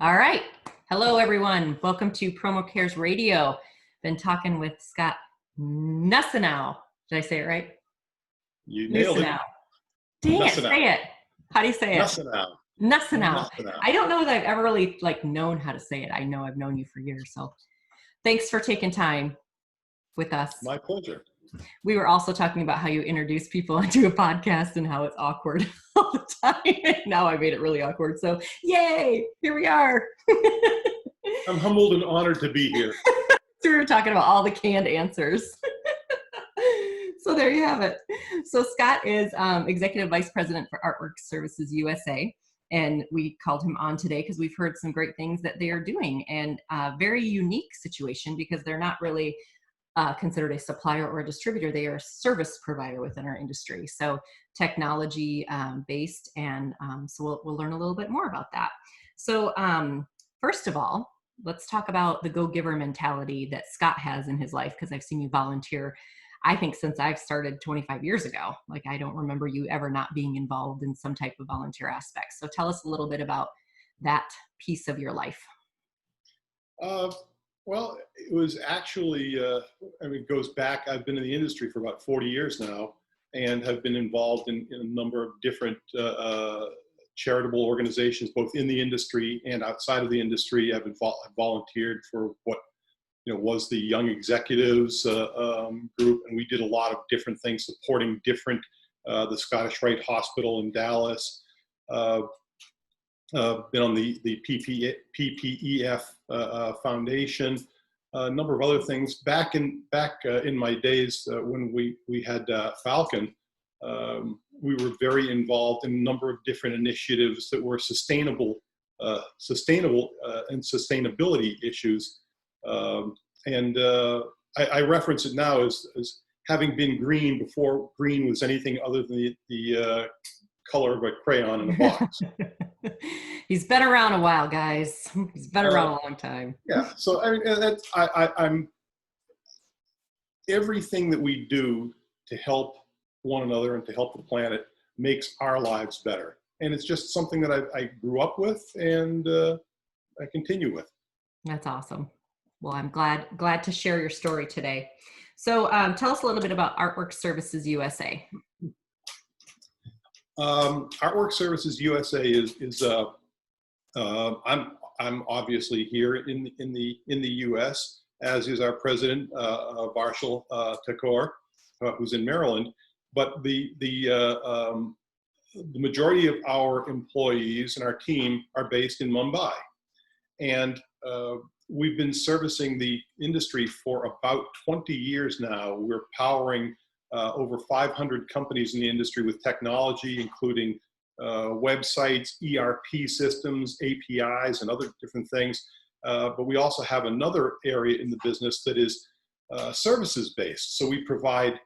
All right. Hello, everyone. Welcome to Promo Cares Radio. Been talking with Scott Nussinow. Did I say it right? You nailed it. Nussinow. Dang it, Nussinow. say it. How do you say it? Nussinow. Nussinow. Nussinow. I don't know that I've ever really known how to say it. I know I've known you for years. So thanks for taking time with us. My pleasure. We were also talking about how you introduce people into a podcast and how it's awkward all the time. Now I made it really awkward. So yay, here we are. I'm humbled and honored to be here. So we were talking about all the canned answers. So there you have it. So Scott is Executive Vice President for Artwork Services USA. And we called him on today because we've heard some great things that they are doing, and a very unique situation because they're not really considered a supplier or a distributor. They are a service provider within our industry. So technology based, and so we'll learn a little bit more about that. So first of all, let's talk about the go-giver mentality that Scott has in his life, because I've seen you volunteer, I think, since I've started 25 years ago. Like, I don't remember you ever not being involved in some type of volunteer aspect. So tell us a little bit about that piece of your life. Well, it was actually, it goes back. I've been in the industry for about 40 years now and have been involved in a number of different charitable organizations, both in the industry and outside of the industry. I've volunteered for what was the Young Executives group, and we did a lot of different things supporting the Scottish Rite Hospital in Dallas. Been on the PPEF Foundation, a number of other things. Back in my days when we had Falcon, we were very involved in a number of different initiatives that were sustainable and sustainability issues. I reference it now as having been green before green was anything other than the color of a crayon in a box. He's been around a while, guys. He's been around a long time. Yeah. So I'm everything that we do to help one another and to help the planet makes our lives better. And it's just something that I grew up with and I continue with. That's awesome. Well, I'm glad to share your story today. So tell us a little bit about Artwork Services USA. Artwork Services USA is I'm obviously here in the U.S., as is our president, Varshil Thakur, who's in Maryland. But the majority of our employees and our team are based in Mumbai, and we've been servicing the industry for about 20 years now. We're powering over 500 companies in the industry with technology, including websites, ERP systems, APIs, and other different things. But we also have another area in the business that is services based. So we provide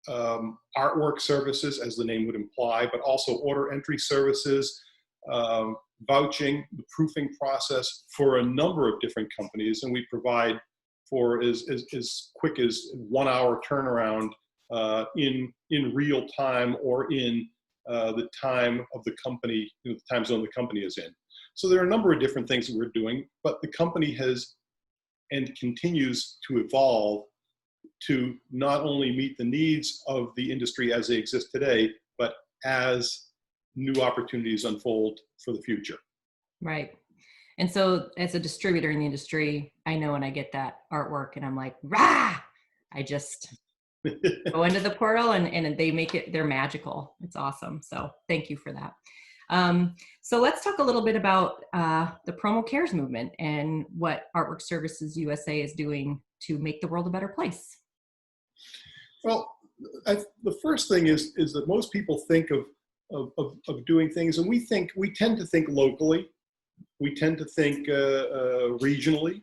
artwork services, as the name would imply, but also order entry services, vouching, the proofing process for a number of different companies. And we provide for as quick as 1 hour turnaround in real time or in the time of the company, the time zone the company is in. So there are a number of different things that we're doing, but the company has and continues to evolve to not only meet the needs of the industry as they exist today, but as new opportunities unfold for the future. Right. And so as a distributor in the industry, I know when I get that artwork and I'm like, rah, I just go into the portal and they make it, they're magical. It's awesome. So thank you for that. So let's talk a little bit about the Promo Cares movement and what Artwork Services USA is doing to make the world a better place. Well, the first thing is that most people think of doing things, and we tend to think locally, we tend to think regionally,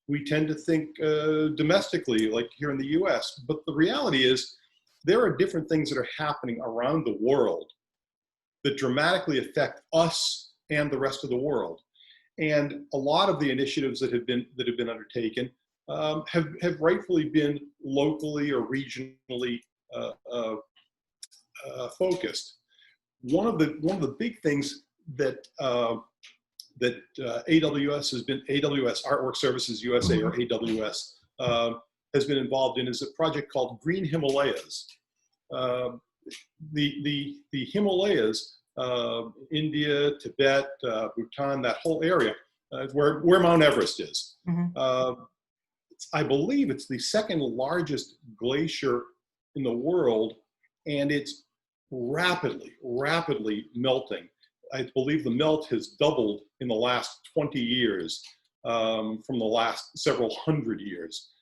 we tend to think domestically, like here in the US. But the reality is there are different things that are happening around the world that dramatically affect us and the rest of the world. And a lot of the initiatives that have been undertaken have rightfully been locally or regionally focused. One of the big things that that AWS Artwork Services USA, or AWS, has been involved in is a project called Green Himalayas. The Himalayas, India, Tibet, Bhutan, that whole area, where Mount Everest is. I believe it's the second largest glacier in the world, and it's rapidly melting. I believe the melt has doubled in the last 20 years from the last several hundred years.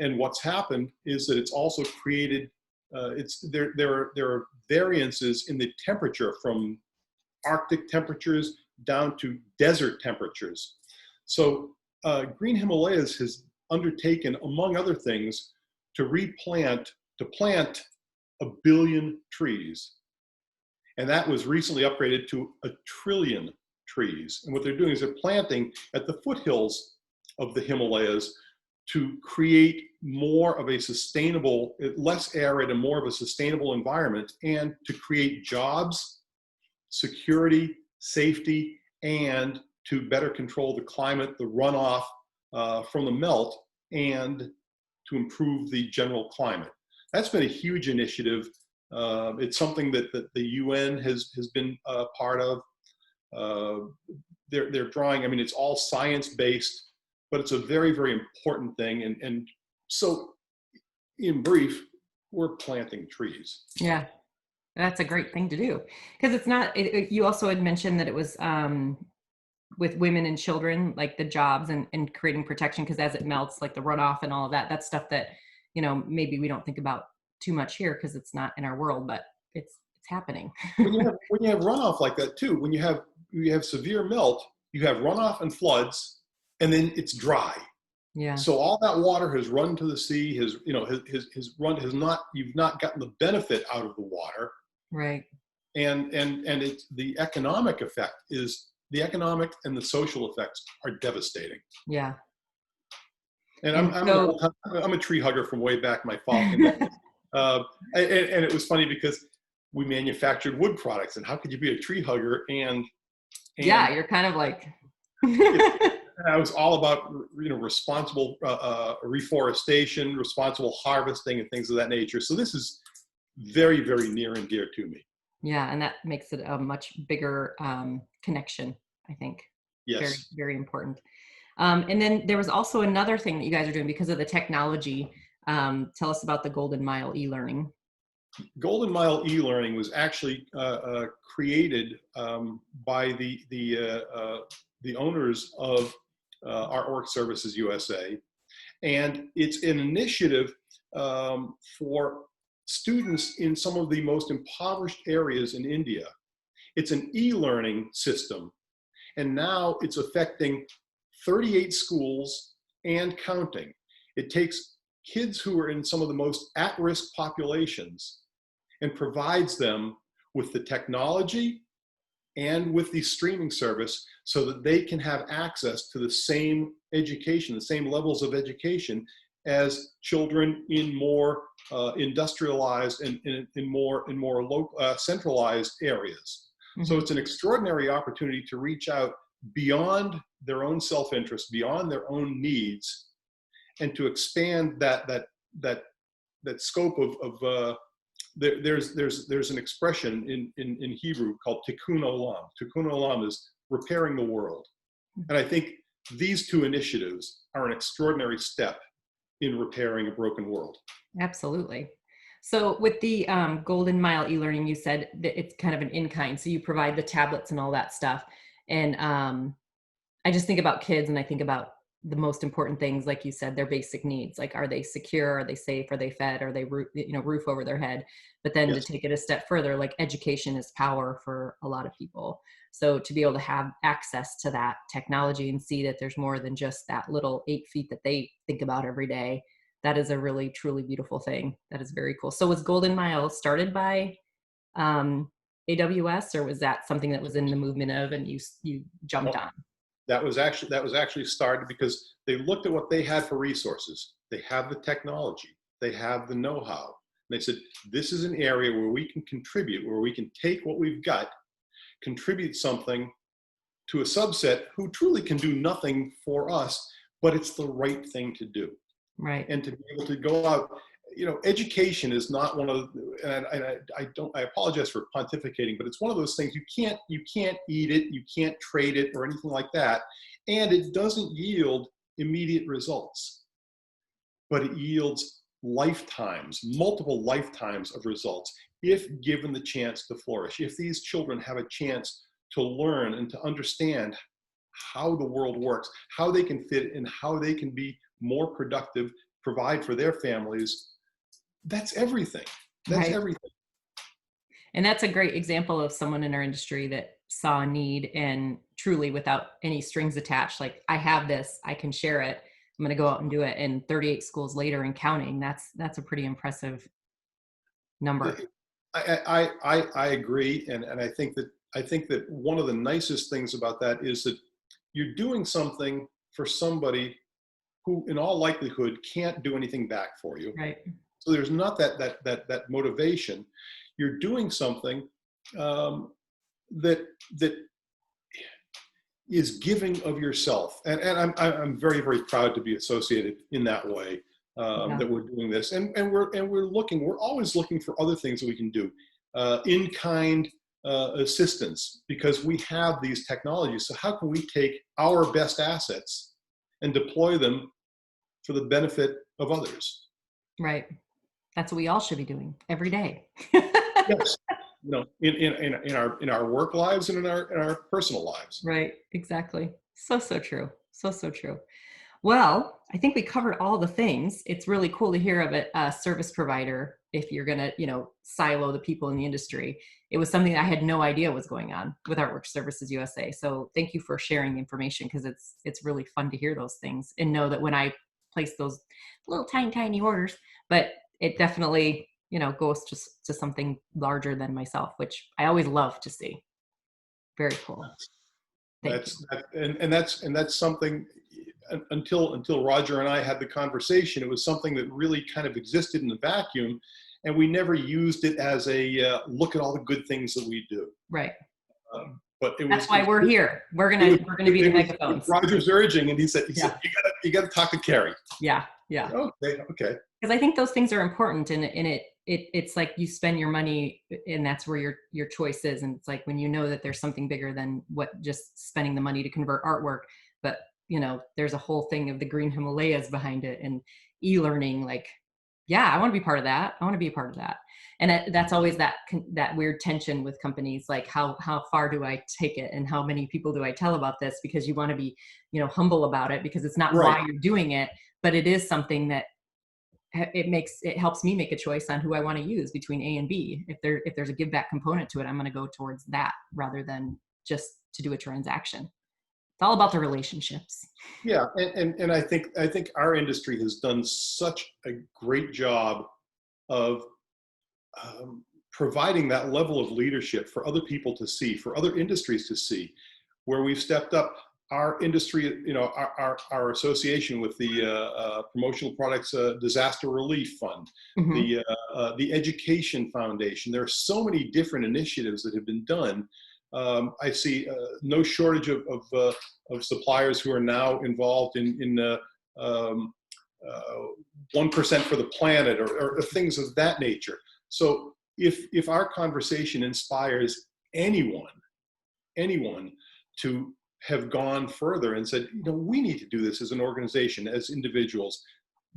And what's happened is that it's also created, there are variances in the temperature from Arctic temperatures down to desert temperatures. So Green Himalayas has undertaken, among other things, to plant 1 billion trees. And that was recently upgraded to 1 trillion trees. And what they're doing is they're planting at the foothills of the Himalayas to create more of a sustainable, less arid and more of a sustainable environment, and to create jobs, security, safety, and to better control the climate, the runoff from the melt, and to improve the general climate. That's been a huge initiative. It's something that the UN has been part of. They're drawing, I mean, it's all science-based, but it's a very, very important thing. And so, in brief, we're planting trees. Yeah, that's a great thing to do. Because it's not, you also had mentioned that it was with women and children, like the jobs and creating protection, because as it melts, like the runoff and all of that, that's stuff that, you know, maybe we don't think about too much here because it's not in our world, but it's happening. when you have runoff like that too, when you have severe melt, you have runoff and floods, and then it's dry. Yeah. So all that water has run to the sea, you've not gotten the benefit out of the water. Right. And it's the economic effect is, the economic and the social effects are devastating. Yeah. And I'm a tree hugger from way back in my falcon days. And it was funny because we manufactured wood products, and how could you be a tree hugger and yeah, you're kind of like I was all about, you know, responsible reforestation, responsible harvesting, and things of that nature. So this is very, very near and dear to me. Yeah, and that makes it a much bigger connection, I think. Yes. Very, very important. And then there was also another thing that you guys are doing because of the technology. Tell us about the Golden Mile eLearning. Golden Mile eLearning was actually created by the owners of Artwork Services USA, and it's an initiative for students in some of the most impoverished areas in India. It's an e-learning system, and now it's affecting 38 schools and counting. It takes kids who are in some of the most at-risk populations and provides them with the technology and with the streaming service so that they can have access to the same education, the same levels of education as children in more industrialized and in more local, centralized areas. Mm-hmm. So it's an extraordinary opportunity to reach out beyond their own self-interest, beyond their own needs, and to expand that scope of there's an expression in Hebrew called tikkun olam. Tikkun olam is repairing the world. And I think these two initiatives are an extraordinary step in repairing a broken world. Absolutely. So with the Golden Mile eLearning, you said that it's kind of an in-kind. So you provide the tablets and all that stuff. And I just think about kids, and I think about the most important things, like you said, their basic needs. Like, are they secure? Are they safe? Are they fed? Are they roof over their head? But then yes, to take it a step further, like education is power for a lot of people. So to be able to have access to that technology and see that there's more than just that little 8 feet that they think about every day, that is a really, truly beautiful thing. That is very cool. So was Golden Mile started by AWS, or was that something that was in the movement of and you jumped on? That was actually started because they looked at what they had for resources. They have the technology, they have the know-how. They said, this is an area where we can contribute, where we can take what we've got, contribute something, to a subset who truly can do nothing for us, but it's the right thing to do. Right. And to be able to go out, education is not one of the, and I apologize for pontificating, but it's one of those things you can't eat it, you can't trade it or anything like that. And it doesn't yield immediate results, but it yields lifetimes, multiple lifetimes of results if given the chance to flourish. If these children have a chance to learn and to understand how the world works, how they can fit in, how they can be more productive, provide for their families, that's everything. That's Right. everything. And that's a great example of someone in our industry that saw a need and truly without any strings attached, like, I have this, I can share it, I'm going to go out and do it. And 38 schools later and counting, that's a pretty impressive number. I agree. And I think that one of the nicest things about that is that you're doing something for somebody who in all likelihood can't do anything back for you. Right. So there's not that motivation. You're doing something that is giving of yourself, and I'm very, very proud to be associated in that way. That we're doing this, and we're always looking for other things that we can do, in kind assistance, because we have these technologies. So how can we take our best assets and deploy them for the benefit of others? Right. That's what we all should be doing every day. Yes. In our work lives and in our personal lives. Right. Exactly. So true. So true. Well, I think we covered all the things. It's really cool to hear of a service provider if you're going to, silo the people in the industry. It was something that I had no idea was going on with Artwork Services USA. So thank you for sharing the information, because it's really fun to hear those things and know that when I place those little tiny orders, but it definitely, goes to something larger than myself, which I always love to see. Very cool. That's something, until Roger and I had the conversation, it was something that really kind of existed in the vacuum, and we never used it as a look at all the good things that we do. Right. But that's why we're here. We're gonna be the megaphones. Roger's urging, and he said, you got to talk to Karie. Yeah. Okay. Because I think those things are important, and it's like you spend your money, and that's where your choice is. And it's like when you know that there's something bigger than what just spending the money to convert artwork, but there's a whole thing of the Green Himalayas behind it and e-learning. Like, yeah, I want to be part of that. I want to be a part of that. And that's always that weird tension with companies, like how far do I take it, and how many people do I tell about this, because you want to be, humble about it, because it's not right. why you're doing it, but it is something that it helps me make a choice on who I want to use between A and B. If there's a give back component to it, I'm going to go towards that rather than just to do a transaction. It's all about the relationships. Yeah, and I think our industry has done such a great job of providing that level of leadership for other people to see, for other industries to see, where we've stepped up our industry, our association with the Promotional Products Disaster Relief Fund, mm-hmm. The Education Foundation. There are so many different initiatives that have been done. I see no shortage of suppliers who are now involved in 1% for the planet, or things of that nature. So if our conversation inspires anyone to have gone further and said, we need to do this as an organization, as individuals,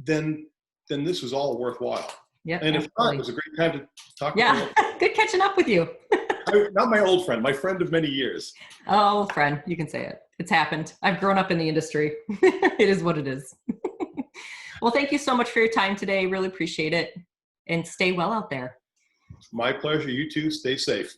then this was all worthwhile. Yeah. And if not, it was a great time to talk. Yeah, good catching up with you. Not my old friend, my friend of many years. Oh, friend, you can say it. It's happened. I've grown up in the industry. It is what it is. Well, thank you so much for your time today. Really appreciate it. And stay well out there. My pleasure. You too. Stay safe.